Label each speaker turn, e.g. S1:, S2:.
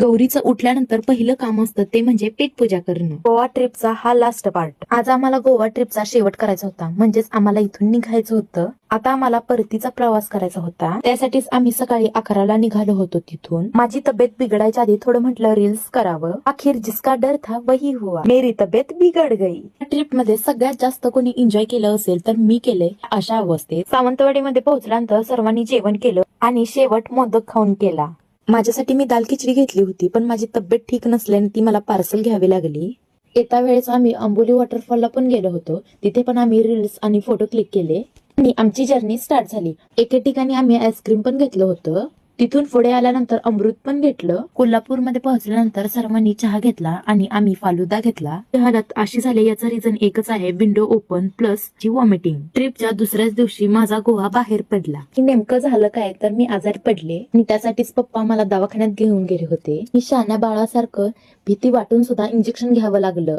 S1: गौरीचं उठल्यानंतर पहिलं काम असतं ते म्हणजे पेट पूजा करणं. गोवा ट्रिपचा हा लास्ट पार्ट. आज आम्हाला गोवा ट्रिपचा शेवट करायचा होता, म्हणजेच आम्हाला इथून निघायचं होतं. आता आम्हाला परतीचा प्रवास करायचा होता. त्यासाठीच आम्ही सकाळी 11ला निघालो होतो तिथून. माझी तब्येत बिघडायच्या आधी थोडं म्हटलं रील्स करावं. अखेर जिसका डर था वही हुआ, मेरी तब्येत बिघड गई. ट्रिप मध्ये सगळ्यात जास्त कोणी एन्जॉय केलं असेल तर मी केले. अशा अवस्थेत सावंतवाडीमध्ये पोहोचल्यानंतर सर्वांनी जेवण केलं आणि शेवट मोदक खाऊन केला. माझ्यासाठी मी दाल खिचडी घेतली होती, पण माझी तब्येत ठीक नसल्याने ती मला पार्सल घ्यावी लागली. येत्या वेळेस आम्ही अंबोली वॉटरफॉलला पण गेलो होतो. तिथे पण आम्ही रील्स आणि फोटो क्लिक केले आणि आमची जर्नी स्टार्ट झाली. एके ठिकाणी आम्ही आईस्क्रीम पण घेतलं होतं. तिथून पुढे आल्यानंतर अमृत पण घेतलं. कोल्हापूरमध्ये पोहोचल्यानंतर सर्वांनी चहा घेतला आणि आम्ही फालुदा घेतला. हालत अशी झाली याचं रिझन एकच आहे, विंडो ओपन प्लस ची वॉमिटिंग. ट्रिपच्या दुसऱ्याच दिवशी माझा गोवा बाहेर पडला. नेमकं झालं काय तर मी आजारी पडले आणि त्यासाठीच पप्पा मला दवाखान्यात घेऊन गेले होते. मी शहाण्या बाळासारखं भीती वाटून सुद्धा इंजेक्शन घ्यावं लागलं.